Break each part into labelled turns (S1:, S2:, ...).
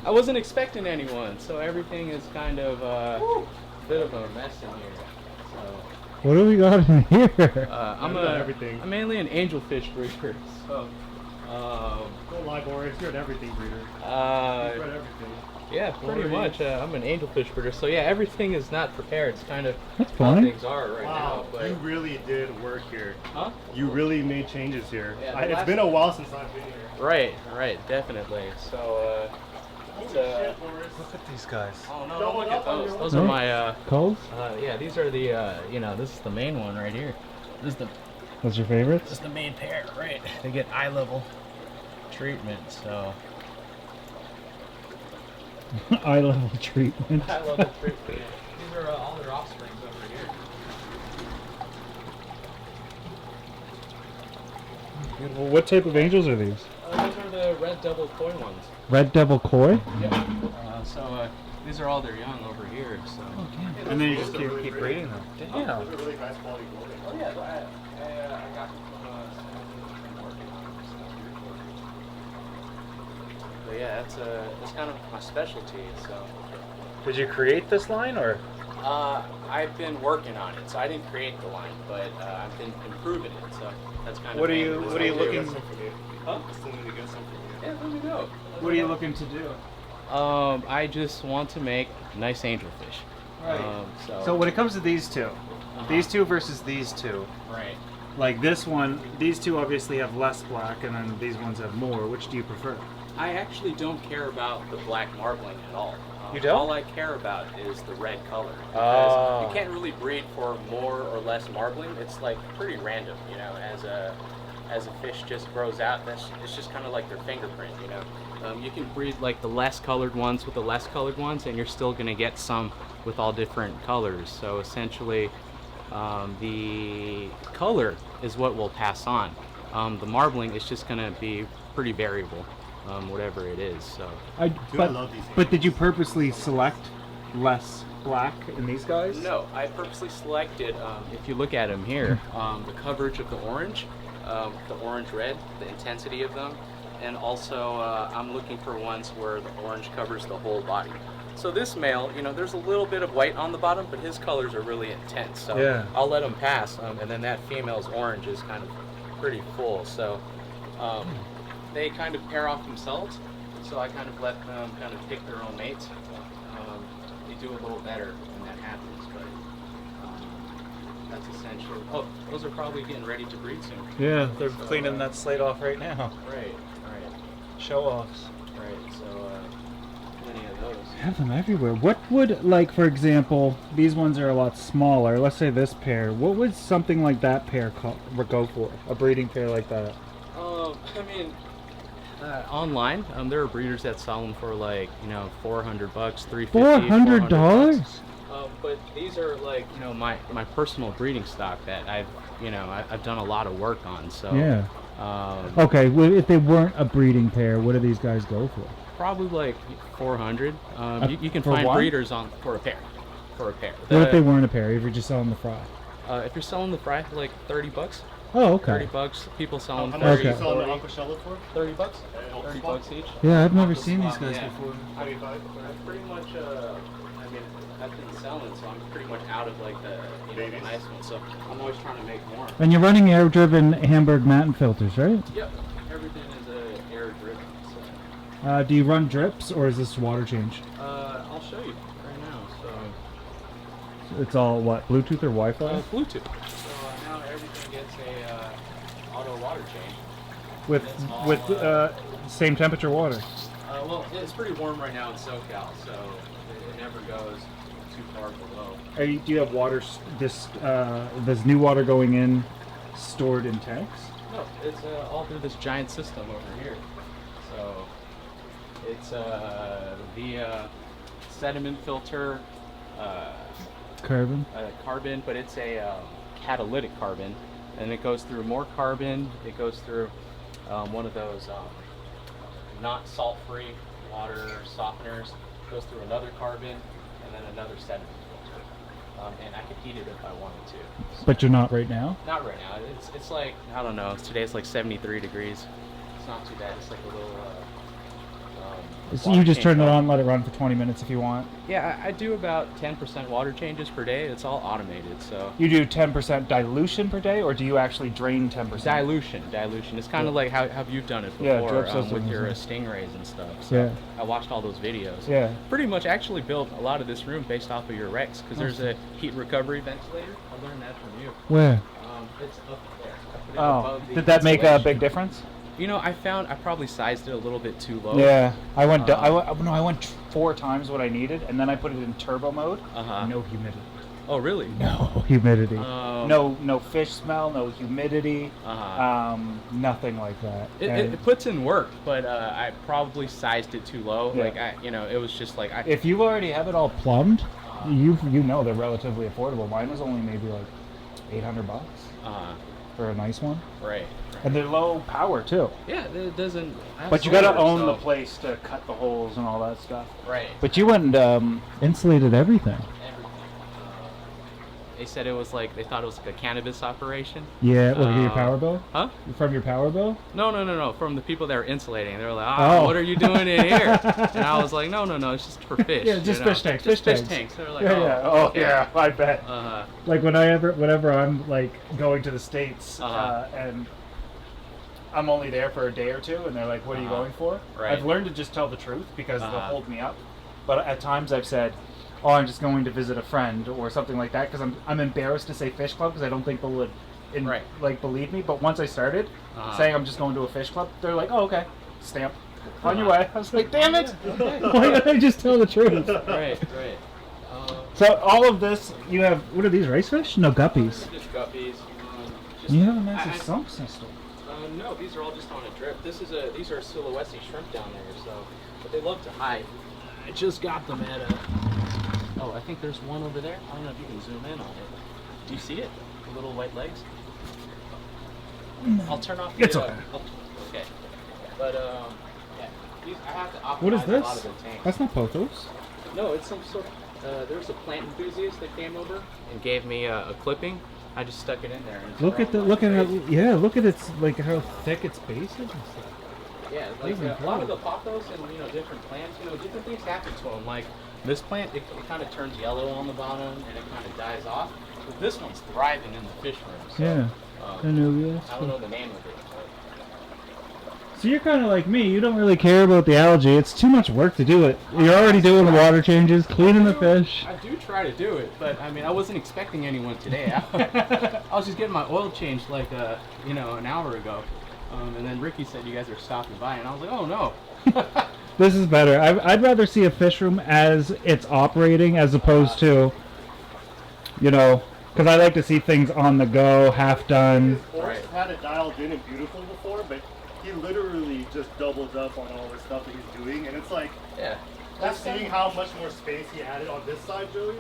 S1: I wasn't expecting anyone, so everything is kind of a bit of a mess in here. So
S2: What do we got in here?
S1: I'm mainly an angelfish breeder. So
S3: Don't lie, Boris. You're an everything breeder. You've read everything.
S1: yeah, pretty much. I'm an angelfish breeder. So yeah, everything is not prepared. It's kind of
S2: That's
S1: how
S2: funny.
S1: things are right
S3: Wow,
S1: now. But
S3: you really did work here.
S1: huh?
S3: You really made changes here.
S1: Yeah,
S3: It's been a while since I've been here.
S1: Right, definitely. So it's,
S4: Look at these guys.
S1: oh no, don't look at those. Those are my
S2: Coles?
S1: yeah, these are the you know, this is the main one right here. This is
S2: What's your favorite?
S1: the main pair, right? They get eye level treatment, so
S2: Eye level treatment.
S1: eye level treatment. These are all their offsprings over here.
S2: Well, what type of angels are these?
S1: Those are the red devil koi ones.
S2: Red devil koi?
S1: Yeah. So these are all their young over here. So.
S4: And then you just keep breeding them. Damn.
S3: Those are really nice quality golden.
S1: Oh yeah, I got them from working on them. But yeah, that's kind of my specialty. So
S4: Did you create this line or?
S1: I've been working on it. So I didn't create the line, but I've been improving it. So that's kind of
S4: What are
S1: mainly
S4: you
S1: what I do.
S4: looking?
S1: Huh?
S3: Still need to get some from you.
S1: Yeah, let me know.
S4: What are you looking to do?
S1: I just want to make nice angelfish.
S4: Right.
S1: So
S4: when it comes to these two, these two versus these two,
S1: right.
S4: like this one, these two obviously have less black, and then these ones have more. Which do you prefer?
S1: I actually don't care about the black marbling at all.
S4: You don't?
S1: All I care about is the red color. Because
S4: Oh.
S1: you can't really breed for more or less marbling. It's like pretty random, you know. As a fish just grows out, it's just kind of like their fingerprint, you know. You can breed like the less colored ones with the less colored ones, and you're still gonna get some with all different colors. So essentially, the color is what will pass on. The marbling is just gonna be pretty variable. Whatever it is. So
S3: I love these
S2: But did you purposely select less black in these guys?
S1: no, I purposely selected. If you look at them here, the coverage of the orange red, the intensity of them, and also I'm looking for ones where the orange covers the whole body. So this male, you know, there's a little bit of white on the bottom, but his colors are really intense. So
S4: Yeah.
S1: I'll let him pass, and then that female's orange is kind of pretty full. So. They kind of pair off themselves, so I kind of let them kind of pick their own mates. They do a little better when that happens, but that's essential. Oh, those are probably getting ready to breed soon.
S4: Yeah, they're cleaning that slate off right now.
S1: Right.
S4: Show offs.
S1: Right. So plenty of those.
S2: I have them everywhere. What would, like, for example, these ones are a lot smaller. Let's say this pair. What would something like that pair go for? A breeding pair like that?
S1: I mean, online, there are breeders that sell them for like, you know, $400, $350.
S2: $400?
S1: But these are like, you know, my personal breeding stock that I've done a lot of work on. So
S2: Yeah. Okay, well, if they weren't a breeding pair, what do these guys go for?
S1: probably like 400. You can
S2: for
S1: find
S2: one?
S1: breeders for a pair.
S2: What if they weren't a pair? If you're just selling the fry?
S1: If you're selling the fry for like $30,
S2: Oh, okay.
S1: $30. People selling
S3: How
S1: for
S3: much are you
S2: Okay.
S3: selling the aqua shell for?
S1: $30. $30 each.
S2: Yeah, I've never seen these guys
S1: Yeah.
S2: before.
S3: 25.
S1: I'm pretty much, I mean, I've been selling, so I'm pretty much out of like the
S3: Babies.
S1: nice ones. So I'm always trying to make more.
S2: And you're running air-driven Hamburg Matten filters, right?
S1: Yep, everything is air driven. So
S2: Do you run drips, or is this water change?
S1: I'll show you right now. So
S2: It's all, what, Bluetooth or Wi-Fi?
S1: Bluetooth. So now everything gets a auto water change.
S2: with
S1: it's all,
S2: with same temperature water?
S1: Well, it's pretty warm right now in SoCal, so it never goes too far below.
S2: Do you have water, this new water going in stored in tanks?
S1: No, it's all through this giant system over here. So it's the sediment filter
S2: Carbon?
S1: carbon, but it's a catalytic carbon, and it goes through more carbon. It goes through one of those not salt-free water softeners. Goes through another carbon, and then another sediment filter. And I could heat it if I wanted to. So
S2: But you're not right now?
S1: not right now. It's like, I don't know. Today it's like 73 degrees. It's not too bad. It's like a little
S2: So
S1: water
S2: you just
S1: change
S2: turn it
S1: water.
S2: on, let it run for 20 minutes if you want.
S1: Yeah, I do about 10% water changes per day. It's all automated, so.
S2: You do 10% dilution per day, or do you actually drain 10%?
S1: Dilution. It's kind of like how you've done it
S2: Yeah,
S1: before
S2: drip system
S1: with your
S2: is
S1: stingrays and stuff. So
S2: Yeah.
S1: I watched all those videos.
S2: Yeah.
S1: Pretty much actually built a lot of this room based off of your Rex because there's a heat recovery ventilator. I learned that from you.
S2: Where?
S1: It's up there. I put it
S2: Oh,
S1: above the
S2: did that make a
S1: insulation.
S2: big difference?
S1: You know, I found I probably sized it a little bit too low.
S2: Yeah, I went. I went 4 times what I needed, and then I put it in turbo mode.
S1: Uh-huh.
S2: No humidity.
S1: Oh, really?
S2: No humidity.
S1: Um,
S2: No fish smell. No humidity.
S1: Uh-huh.
S2: Nothing like that.
S1: It puts in work, but I probably sized it too low.
S2: Yeah.
S1: Like it was just like
S2: If you already have it all plumbed, you know they're relatively affordable. Mine was only maybe like $800 for a nice one,
S1: right.
S2: and they're low power too.
S1: Yeah, it doesn't. I have
S2: But you gotta
S1: solar,
S2: own
S1: so-
S2: the place to cut the holes and all that stuff.
S1: Right.
S2: But you went and insulated everything.
S1: Everything. They said it was like they thought it was like a cannabis operation.
S2: Yeah, your power bill?
S1: Huh?
S2: From your power bill?
S1: No. From the people that were insulating, they were like,
S2: Oh.
S1: what are you doing in here? And I was like, no, it's just for fish.
S2: Yeah, just
S1: you know?
S2: fish tanks,
S1: Just
S2: fish
S1: fish
S2: tanks.
S1: tanks. They were like,
S2: yeah, I bet.
S1: Uh-huh.
S2: Like whenever I'm like going to the States
S1: Uh-huh.
S2: and I'm only there for a day or two, and they're like, "What are you
S1: Uh-huh.
S2: going for?"
S1: Right.
S2: I've learned to just tell the truth because they'll
S1: Uh-huh.
S2: hold me up. But at times I've said, "Oh, I'm just going to visit a friend" or something like that because I'm embarrassed to say fish club because I don't think people would
S1: Right.
S2: like believe me. But once I started saying I'm just going to a fish club, they're like, "Oh, okay, stamp on your way." I was like, "Damn it! Why can't I just tell the truth?"
S1: Right.
S2: So all of this, you have, what are these, race fish? No, guppies.
S1: Just guppies.
S2: You have a massive sump system.
S1: No, these are all just on a drip. These are silhouette shrimp down there, so but they love to hide. I just got them at a. Oh, I think there's one over there. I don't know if you can zoom in on it. Do you see it? The little white legs. I'll turn off.
S2: It's okay.
S1: Okay. But yeah, I have to optimize
S2: What is
S1: a
S2: this?
S1: lot of the tanks.
S2: That's not pothos.
S1: No, it's some sort of. There's a plant enthusiast that came over and gave me a clipping. I just stuck it in there. And it's
S2: Look at
S1: growing
S2: the,
S1: like
S2: look at
S1: crazy.
S2: it, yeah, look at its, like how thick its base is and stuff.
S1: Yeah, like
S2: Even
S1: a lot of the pothos and different plants, different things happen to them. Like this plant, it kind of turns yellow on the bottom and it kind of dies off. But this one's thriving in the fish room. So,
S2: Yeah. Anubias.
S1: I don't know the name of it.
S2: So you're kind of like me. You don't really care about the algae. It's too much work to do it. You're already doing the water changes, cleaning the fish.
S1: I do try to do it, but I mean, I wasn't expecting anyone today. I was just getting my oil changed like an hour ago, and then Ricky said you guys are stopping by, and I was like, oh no.
S2: This is better. I'd rather see a fish room as it's operating as opposed to, because I like to see things on the go, half done.
S3: Forrest had it dialed in and beautiful before, but he literally just doubles up on all the stuff that he's doing, and it's like,
S1: Yeah.
S3: just seeing how much more space he added on this side, Joey.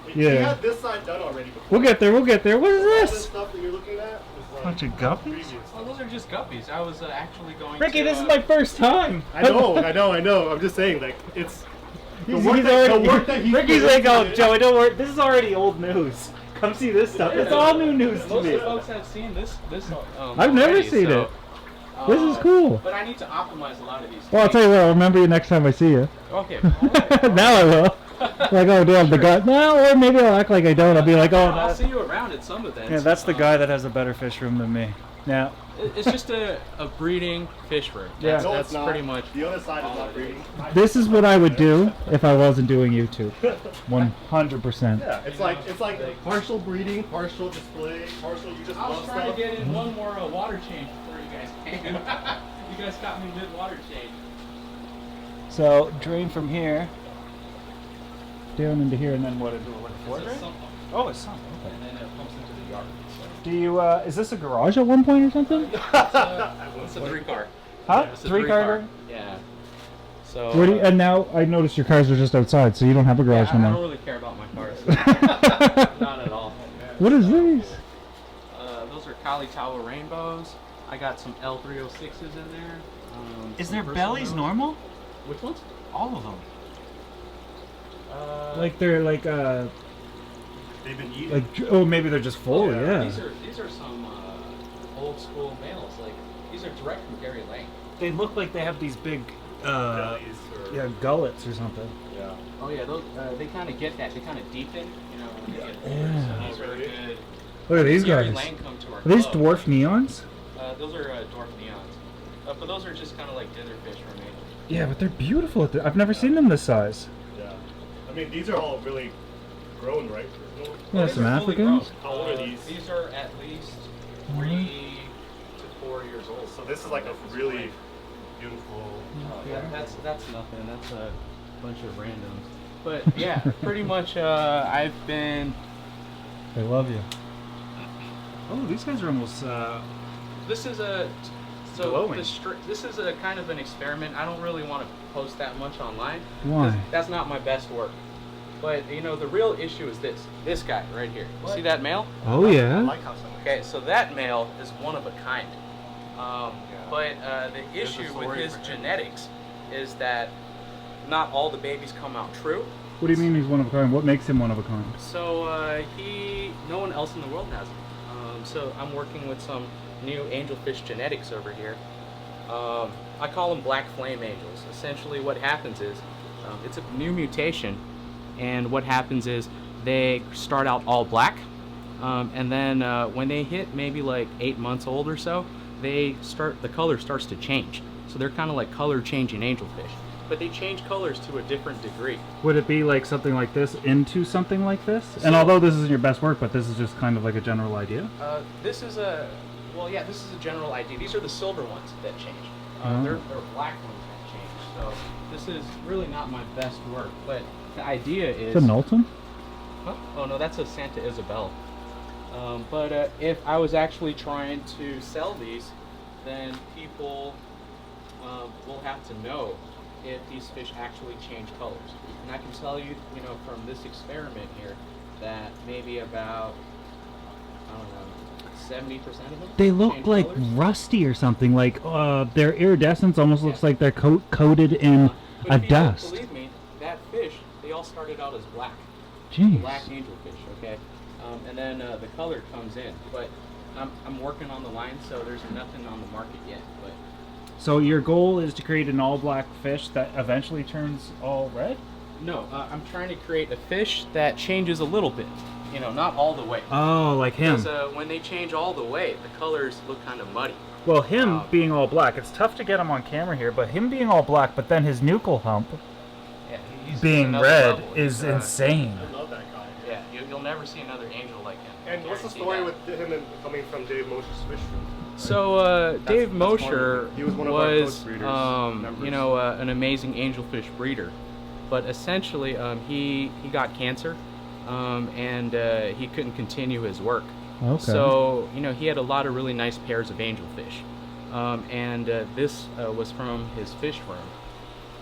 S3: He
S2: Yeah.
S3: had this side done already before.
S2: We'll get there. What is
S3: All this
S2: this?
S3: stuff that you're looking at is like
S2: Bunch of guppies?
S3: previous.
S1: Well, those are just guppies. I was actually going
S2: Ricky,
S1: to,
S2: this is my first time.
S3: I know. I'm just saying, like, it's the work that he's
S2: Ricky's
S3: put
S2: like,
S3: into
S2: "Oh,
S3: it-
S2: Joey, don't worry. This is already old news. Come see this stuff. It's all new news to
S1: Most
S2: me."
S1: of the folks have seen this.
S2: I've never
S1: already,
S2: seen
S1: so,
S2: it. This is cool.
S1: But I need to optimize a lot of these.
S2: Well, I'll tell you what. I'll remember you next time I see you.
S1: Okay.
S2: Now I will. Like, oh, damn, the guy. No, or maybe I'll act like I don't. I'll be like, oh,
S1: I'll
S2: that's,
S1: see you around at some events.
S2: yeah, that's the guy that has a better fish room than me. Yeah.
S1: It's just a breeding fish room.
S2: Yeah.
S3: No,
S1: That's
S3: it's not.
S1: pretty much.
S3: The other side is
S1: all
S3: not
S1: it is.
S3: breeding.
S2: This is what I would do if I wasn't doing YouTube. 100%.
S3: Yeah, it's like partial breeding, partial display, partial you just
S1: I was
S3: love
S1: trying
S3: stuff.
S1: to get in one more water change before you guys came. You guys got me mid water change.
S2: So, drain from here down into here, and then what? Into a
S1: It's
S2: water
S1: a
S2: drain?
S1: sump pump,
S2: Oh, it's something. Okay.
S1: and then it pumps into the yard.
S2: Do you, is this a garage at one point or something?
S1: It's a 3-car.
S2: Huh?
S1: It's a
S2: 3-car?
S1: Yeah. So.
S2: What do you, and now I noticed your cars are just outside, so you don't have a garage
S1: I
S2: no
S1: don't
S2: more.
S1: really care about my cars. Not at all.
S2: What is these?
S1: Those are Kali Tawa rainbows. I got some L306s in there.
S2: Is
S1: some
S2: their
S1: versatile
S2: bellies
S1: notes.
S2: normal?
S1: Which ones?
S2: All of them.
S1: Like
S2: They're like,
S3: They've been eating.
S2: oh, maybe they're just full, yeah.
S1: these are some old school males. Like these are direct from Gary Lane.
S2: They look like they have these big
S3: bellies or
S2: yeah, gullets or something.
S3: yeah.
S1: Oh yeah, those they kind of get that. They kind of deepen, you know. When they get
S2: Yeah.
S1: so these are good.
S2: Look at these
S1: Gary
S2: guys.
S1: Lang come to our
S2: Are these
S1: club.
S2: dwarf neons?
S1: Those are dwarf neons, but those are just kind of like ditherfish for me.
S2: Yeah, but they're beautiful. I've never seen them this size.
S3: Yeah. I mean, these are all really grown, right? There's no-
S2: Yeah,
S1: These
S2: some
S1: are fully
S2: Africans.
S1: grown.
S3: How old are these?
S1: These are at least 3 to 4 years old.
S3: So this is like a really beautiful.
S1: Yeah, that's nothing. That's a bunch of randoms. But yeah, pretty much. I've been.
S2: They love you. Oh, these guys are almost.
S1: This is a. So
S2: Glowing.
S1: this is a kind of an experiment. I don't really want to post that much online. 'Cause
S2: Why?
S1: That's not my best work. But you know, the real issue is this guy right here. See that male?
S2: Oh
S3: I
S2: yeah.
S3: like how some.
S1: Okay, so that male is one of a kind. But the issue with
S3: story
S1: his
S3: for him.
S1: genetics is that not all the babies come out true.
S2: What do you mean he's one of a kind? What makes him one of a kind?
S1: So no one else in the world has him. So I'm working with some new angelfish genetics over here. I call them black flame angels. Essentially what happens is, it's a new mutation, and what happens is they start out all black, and then when they hit maybe like 8 months old or so, the color starts to change. So they're kind of like color changing angelfish, but they change colors to a different degree.
S2: Would it be like something like this into something like this?
S1: So-
S2: And although this isn't your best work, but this is just kind of like a general idea.
S1: This is a general idea. These are the silver ones that change.
S2: Oh.
S1: They're black ones that change. So this is really not my best work, but the idea is.
S2: It's a Knowlton?
S1: Huh? Oh no, that's a Santa Isabel. But if I was actually trying to sell these, then people will have to know if these fish actually change colors. And I can tell you, you know, from this experiment here, that maybe about, I don't know, 70% of them
S2: They look
S1: change
S2: like
S1: colors.
S2: rusty or something. Like their iridescence almost looks like they're coated in
S1: But
S2: a
S1: if you don't
S2: dust.
S1: believe me, that fish, they all started out as black.
S2: Jeez.
S1: Black angelfish, okay? And then the color comes in. But I'm working on the line, so there's nothing on the market yet. But
S2: So your goal is to create an all-black fish that eventually turns all red?
S1: no, I'm trying to create a fish that changes a little bit. You know, not all the way.
S2: Oh, like him.
S1: Because when they change all the way, the colors look kind of muddy.
S2: Well, him being all black, it's tough to get him on camera here, but him being all black, but then his nuchal hump
S1: Yeah, he's
S2: being
S1: another
S2: red
S1: level.
S2: is
S1: He's,
S2: insane.
S3: I love that guy.
S1: Yeah, you'll never see another angel like him.
S3: And what's the
S1: Guarantee
S3: story
S1: that.
S3: with him and coming from Dave Mosher's fish room?
S1: So Dave
S3: that's
S1: Mosher
S3: he was one of our
S1: was,
S3: coach breeders, members.
S1: you know, an amazing angelfish breeder, but essentially he got cancer, and he couldn't continue his work.
S2: Okay.
S1: So you know he had a lot of really nice pairs of angelfish, and this was from his fish room,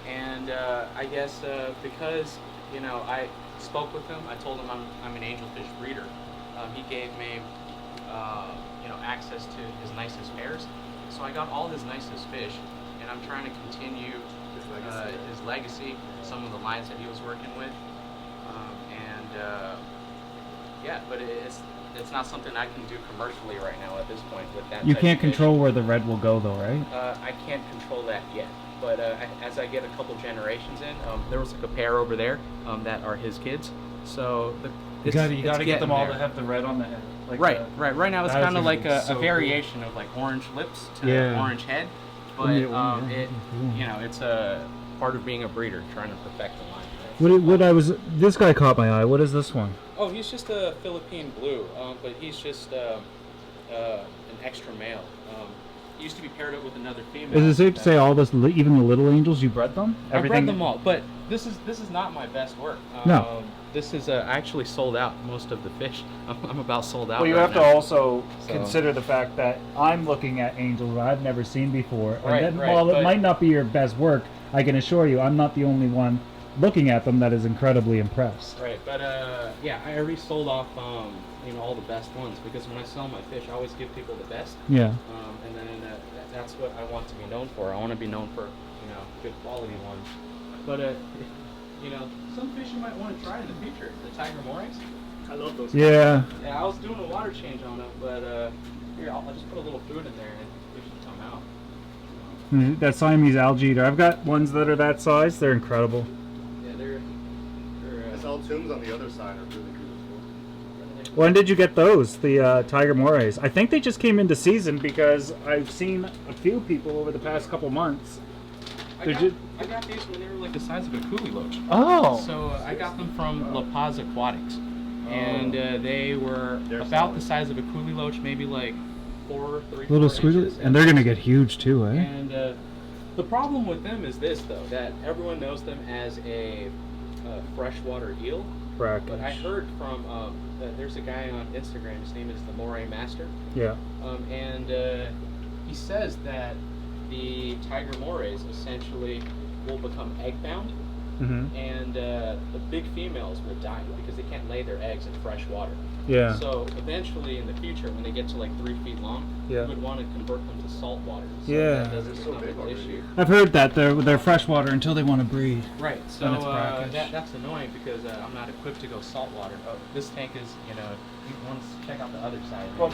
S1: and I guess because you know I spoke with him, I told him I'm an angelfish breeder. He gave me you know, access to his nicest pairs. So I got all his nicest fish, and I'm trying to continue his legacy, some of the lines that he was working with, yeah. But it's not something I can do commercially right now at this point with that.
S2: You
S1: type
S2: can't
S1: of fish.
S2: control where the red will go, though, right?
S1: I can't control that yet. But as I get a couple generations in, there was like a pair over there that are his kids. So
S2: You gotta get them
S1: getting
S2: all
S1: there.
S2: to have the red on the head. Like
S1: Right. Right now it's
S2: that is
S1: kind of
S2: gonna
S1: like
S2: be
S1: a
S2: so
S1: variation of like orange lips to
S2: Yeah.
S1: orange head, but
S2: Yeah,
S1: it,
S2: cool.
S1: you know, it's a part of being a breeder, trying to perfect the line.
S2: This guy caught my eye. What is this one?
S1: Oh, he's just a Philippine blue, but he's just an extra male. He used to be paired up with another female.
S2: Is it safe to say all this, even the little angels, you bred them?
S1: I bred them all, but this is not my best work.
S2: No.
S1: This is I actually sold out most of the fish. I'm about sold out.
S2: Well, you
S1: right
S2: have to
S1: now.
S2: also
S1: So-
S2: consider the fact that I'm looking at angels I've never seen before. And
S1: Right,
S2: then,
S1: right,
S2: while it
S1: but-
S2: might not be your best work, I can assure you I'm not the only one looking at them that is incredibly impressed.
S1: Right, but yeah, I already sold off you know, all the best ones, because when I sell my fish, I always give people the best.
S2: Yeah.
S1: And then that's what I want to be known for. I want to be known for, you know, good quality ones. But you know, some fish you might want to try in the future. The tiger morays.
S3: I love those.
S2: Yeah.
S1: Yeah, I was doing a water change on them, but here I'll just put a little food in there and it should come out.
S2: That Siamese algae eater. I've got ones that are that size. They're incredible.
S1: Yeah, they're
S3: The Saltoons on the other side are really beautiful.
S2: When did you get those? The tiger morays. I think they just came into season because I've seen a few people over the past couple months.
S1: I got these when they were like the size of a coolie loach.
S2: Oh.
S1: So I got them from La Paz Aquatics, and they were about the size of a coolie loach, maybe like
S2: Little
S1: 4 inches.
S2: squiggly, and they're gonna get huge too, eh?
S1: And the problem with them is this, though, that everyone knows them as a freshwater eel.
S2: Brackish.
S1: But I heard from there's a guy on Instagram. His name is the Moray Master.
S2: Yeah.
S1: And he says that the tiger morays essentially will become egg bound, and the big females will die because they can't lay their eggs in fresh water.
S2: Yeah.
S1: So eventually, in the future, when they get to like 3 feet long, you would want to convert them to salt water. So
S2: Yeah.
S1: that doesn't become an issue.
S2: I've heard that they're freshwater until they want to breed.
S1: Right. So
S2: And it's brackish.
S1: that's annoying because I'm not equipped to go saltwater. Oh, this tank is, you want to check out the other side.
S2: Well,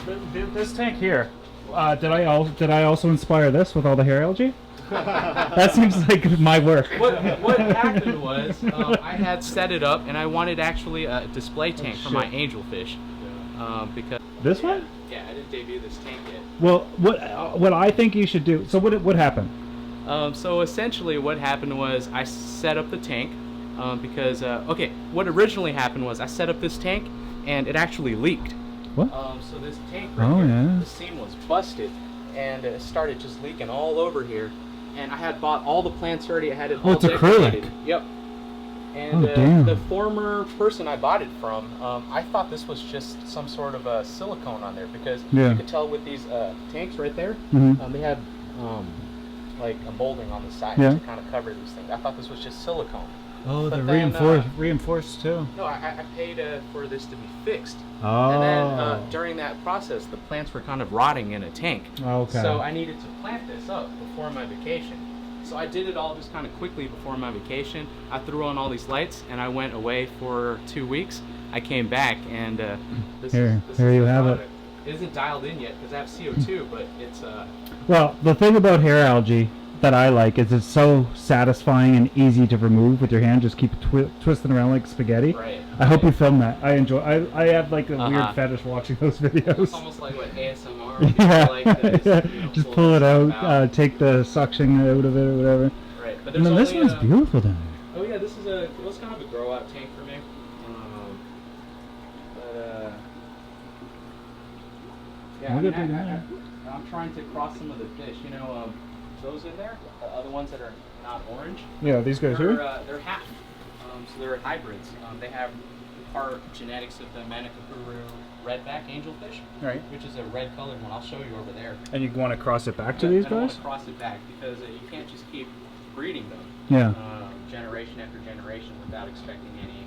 S2: this tank here. Did I also inspire this with all the hair algae? That seems like my work.
S1: What happened was I had set it up and I wanted actually a display tank for my angelfish because
S2: This one?
S1: Yeah, I didn't debut this tank yet.
S2: Well, what I think you should do. So what happened?
S1: So essentially, what happened was I set up the tank because what originally happened was I set up this tank and it actually leaked.
S2: What?
S1: So this tank right here,
S2: yeah.
S1: the seam was busted and it started just leaking all over here. And I had bought all the plants already. I had it all
S2: it's
S1: decorated.
S2: acrylic.
S1: Yep. And
S2: damn.
S1: the former person I bought it from, I thought this was just some sort of silicone on there because you could tell with these tanks right there, they have like a molding on the side to kind of cover these things. I thought this was just silicone.
S2: Oh,
S1: But
S2: they're
S1: then,
S2: reinforced too.
S1: No, I paid for this to be fixed.
S2: Oh.
S1: And then during that process, the plants were kind of rotting in a tank.
S2: Okay.
S1: So I needed to plant this up before my vacation. So I did it all just kind of quickly before my vacation. I threw on all these lights and I went away for 2 weeks. I came back and this
S2: Here
S1: is
S2: you
S1: the
S2: have it.
S1: product. It isn't dialed in yet because I have CO2, but it's
S2: Well, the thing about hair algae that I like is it's so satisfying and easy to remove with your hand. Just keep twisting around like spaghetti.
S1: Right.
S2: I hope you film that. I enjoy. I have like a
S1: Uh-huh.
S2: weird fetish watching those videos.
S1: It's almost like what ASMR. Like
S2: Just pull it out, take the suction out of it or whatever.
S1: Right, but
S2: And
S1: there's
S2: then this
S1: only,
S2: one's beautiful down there.
S1: Oh yeah, this is it was kind of a grow out tank for me. Yeah,
S2: Look at that.
S1: I'm trying to cross some of the fish. Those in there, the other ones that are not orange.
S2: Yeah, these guys here.
S1: They're half. So they're hybrids. They have part genetics of the Manicapuru redback angelfish,
S2: Right.
S1: which is a red colored one. I'll show you over there.
S2: And you want to cross it back to
S1: I
S2: these
S1: don't want
S2: guys?
S1: to cross it back because you can't just keep breeding them.
S2: Yeah.
S1: Generation after generation without expecting any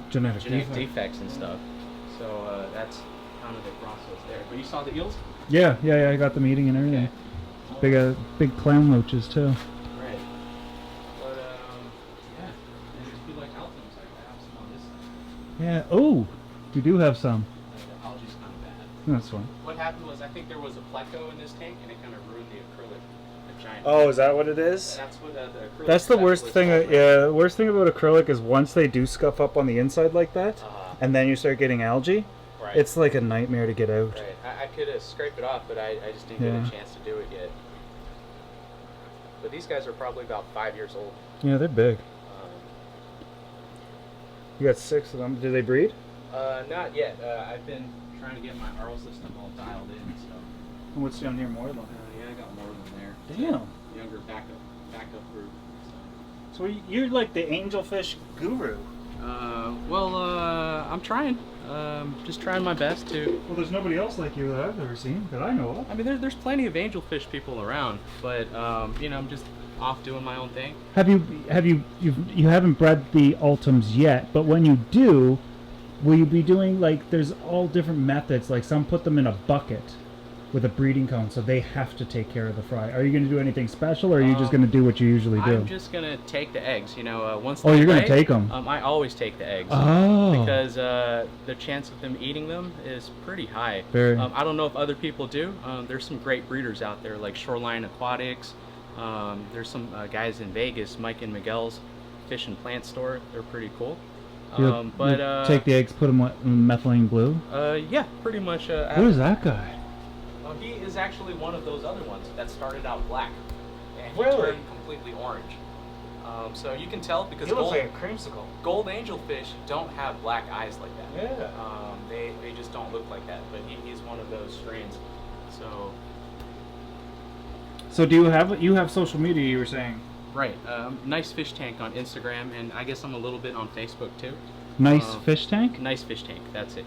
S2: Genetic
S1: defects and stuff. So that's kind of the process there. But you saw the eels?
S2: Yeah, I got them eating and everything. Big clown loaches too.
S1: Right. But yeah, and just be like alphins. I have some on this side.
S2: Yeah. Oh, you do have some.
S1: The algae's kind of bad.
S2: That's one.
S1: What happened was I think there was a pleco in this tank and it kind of ruined the acrylic. The giant.
S2: Oh, is that what it is?
S1: That's what the acrylic.
S2: That's the worst thing.
S1: specialist
S2: The worst thing about acrylic is once they do scuff up on the inside like that, and then you start getting algae,
S1: Right.
S2: it's like a nightmare to get out.
S1: Right. I could scrape it off, but I just didn't get a chance to do it yet. But these guys are probably about 5 years old.
S2: Yeah, they're big. You got 6 of them. Do they breed?
S1: Not yet. I've been trying to get my RO system all dialed in, so.
S2: What's down here more than?
S1: Yeah, I got more than there.
S2: Damn.
S1: Younger backup group.
S2: So you're like the angelfish guru.
S1: I'm trying. Just trying my best to.
S2: Well, there's nobody else like you that I've ever seen that I know of.
S1: I mean, there's plenty of angelfish people around, but I'm just off doing my own thing.
S2: You haven't bred the ultims yet, but when you do, will you be doing like there's all different methods? Like some put them in a bucket with a breeding cone, so they have to take care of the fry. Are you going to do anything special, or are you just going to do what you usually do?
S1: I'm just gonna take the eggs. Once.
S2: Oh, you're
S1: going
S2: to take them.
S1: I always take the eggs.
S2: Oh.
S1: Because the chance of them eating them is pretty high.
S2: Very.
S1: I don't know if other people do. There's some great breeders out there like Shoreline Aquatics. There's some guys in Vegas, Mike and Miguel's Fish and Plant Store. They're pretty cool.
S2: You take the eggs, put them in methylene blue.
S1: Yeah, pretty much.
S2: Who is that guy?
S1: He is actually one of those other ones that started out black, and he
S4: Really?
S1: turned completely orange. So you can tell because
S4: He looks like a creamsicle.
S1: gold angelfish don't have black eyes like that.
S4: Yeah.
S1: They just don't look like that. But he's one of those strains.
S2: So do you have social media? You were saying.
S1: Right. Nice Fish Tank on Instagram, and I guess I'm a little bit on Facebook too.
S2: Nice Fish Tank.
S1: Nice Fish Tank. That's it.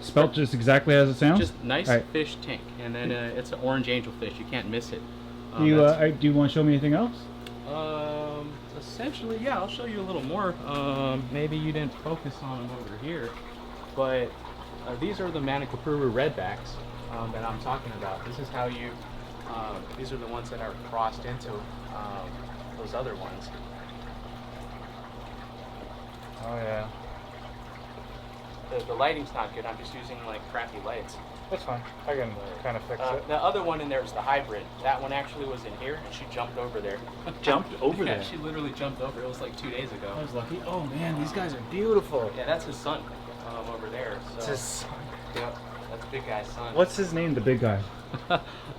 S2: Spelled just exactly as it sounds.
S1: Just Nice
S2: All right.
S1: Fish Tank, and then it's an orange angelfish. You can't miss it.
S2: Do you want to show me anything else?
S1: Essentially, yeah, I'll show you a little more. Maybe you didn't focus on them over here, but these are the Manicapuru redbacks that I'm talking about. This is how you, these are the ones that are crossed into those other ones.
S4: Oh yeah.
S1: The lighting's not good. I'm just using like crappy lights.
S4: That's fine. I can kind of fix it.
S1: The other one in there is the hybrid. That one actually was in here, and she jumped over there.
S2: Jumped over
S1: Yeah,
S2: there?
S1: she literally jumped over. It was like 2 days ago.
S2: I was lucky. Oh man, these guys are beautiful.
S1: Yeah, that's his son over there. So.
S4: It's his son.
S1: Yep, that's big guy's son.
S2: What's his name, the big guy?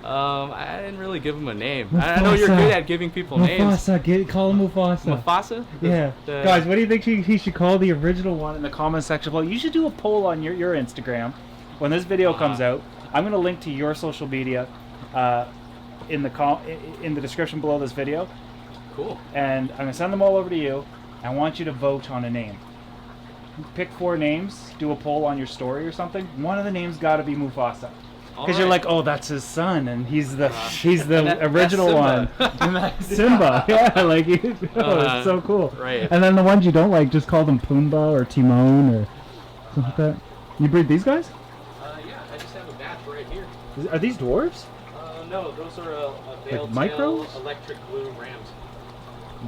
S1: I didn't really give him a name. I know you're good at giving people names.
S2: Mufasa, call him Mufasa.
S1: Mufasa?
S2: Yeah. Guys, what do you think he should call the original one in the comment section below? You should do a poll on your Instagram. When this video comes out, I'm going to link to your social media in the description below this video.
S1: Cool.
S2: And I'm going to send them all over to you. I want you to vote on a name. Pick 4 names, do a poll on your story or something. One of the names got to be Mufasa. Because you're like, oh, that's his son, and he's the original one. And that's Simba. Yeah, like, it's so cool.
S1: Right.
S2: And then the ones you don't like, just call them Pumbaa or Timon or something like that. You breed these guys?
S1: Yeah, I just have a batch right here.
S2: Are these dwarves?
S1: No, those are a veil
S2: micros?
S1: tail electric blue rams.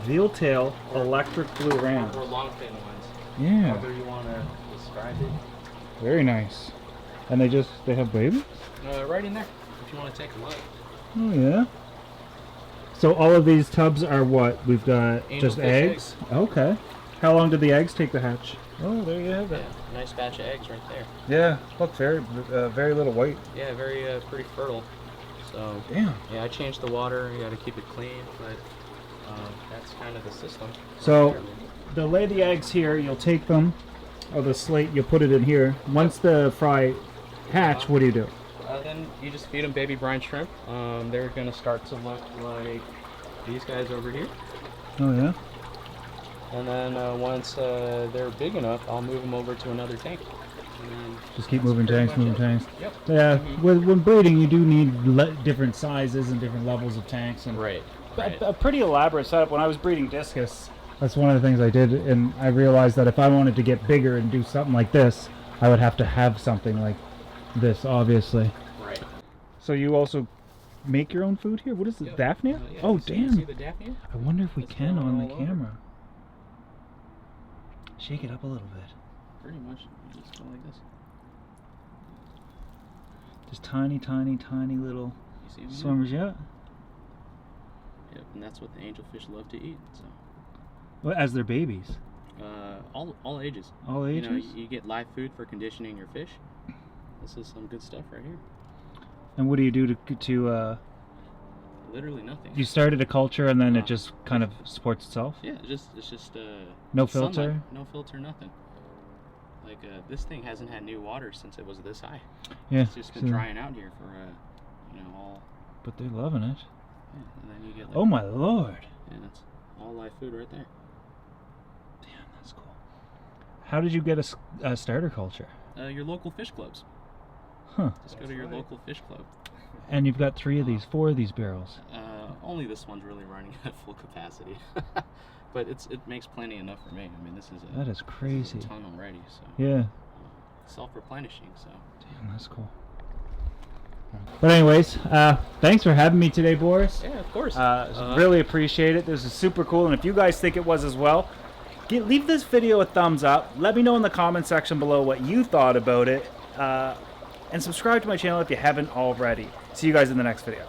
S2: Veal tail, electric blue rams.
S1: Or long fin ones.
S2: Yeah.
S1: However you want to describe it.
S2: Very nice. And they have babies?
S1: Right in there, if you want to take a look.
S2: Oh yeah. So all of these tubs are what? We've got just
S1: Angelfish
S2: eggs? Okay. How long did the eggs take to hatch? Oh, there you have it.
S1: Yeah, nice batch of eggs right there.
S2: Yeah, look, very little white.
S1: Yeah, very pretty fertile. So
S2: Damn.
S1: yeah, I changed the water. You got to keep it clean, but that's kind of the system.
S2: So they'll lay the eggs here. You'll take them, or the slate. You'll put it in here. Once the fry hatch, what do you do?
S1: Then you just feed them baby brine shrimp. They're gonna start to look like these guys over here.
S2: Oh yeah.
S1: And then once they're big enough, I'll move them over to another tank. And then
S2: Just keep
S1: that's
S2: moving
S1: pretty
S2: tanks,
S1: much
S2: moving
S1: it.
S2: tanks.
S1: Yep.
S2: Yeah, when breeding, you do need different sizes and different levels of tanks. And
S1: Right.
S2: a pretty elaborate setup. When I was breeding discus, that's one of the things I did, and I realized that if I wanted to get bigger and do something like this, I would have to have something like this, obviously.
S1: Right.
S2: So you also make your own food here? What is it,
S1: Yep.
S2: Daphnia?
S1: Yeah,
S2: Oh,
S1: you see
S2: damn.
S1: the Daphnia?
S2: I wonder if we
S1: It's
S2: can
S1: going
S2: on the
S1: all over.
S2: camera. Shake it up a little bit.
S1: Pretty much. You just go like this.
S2: Just tiny, tiny, tiny little
S1: You see them?
S2: swimmers, yeah.
S1: Yep, and that's what the angelfish love to eat. So,
S2: Well, as their babies.
S1: all ages.
S2: All
S1: You know,
S2: ages?
S1: you get live food for conditioning your fish. This is some good stuff right here.
S2: And what do you do to
S1: Literally nothing.
S2: you started a culture and then it just kind of supports itself?
S1: Yeah, it's just
S2: No
S1: sunlight.
S2: filter?
S1: No filter, nothing. Like this thing hasn't had new water since it was this high.
S2: Yeah.
S1: It's just been
S2: so-
S1: drying out here for all.
S2: But they're loving it.
S1: Yeah, and then you get like.
S2: Oh my lord.
S1: Yeah, that's all live food right there.
S2: Damn, that's cool. How did you get a starter culture?
S1: Your local fish clubs.
S2: Huh.
S1: Just go to your local fish club.
S2: And you've got 4 of these barrels.
S1: Only this one's really running at full capacity, but it makes plenty enough for me. I mean, this is
S2: That is
S1: this
S2: crazy.
S1: is a ton already, so
S2: Yeah.
S1: self-replenishing. So
S2: Damn, that's cool. But anyways, thanks for having me today, Boris.
S1: yeah, of course.
S2: Really appreciate it. This is super cool, and if you guys think it was as well, leave this video a thumbs up. Let me know in the comment section below what you thought about it, and subscribe to my channel if you haven't already. See you guys in the next video.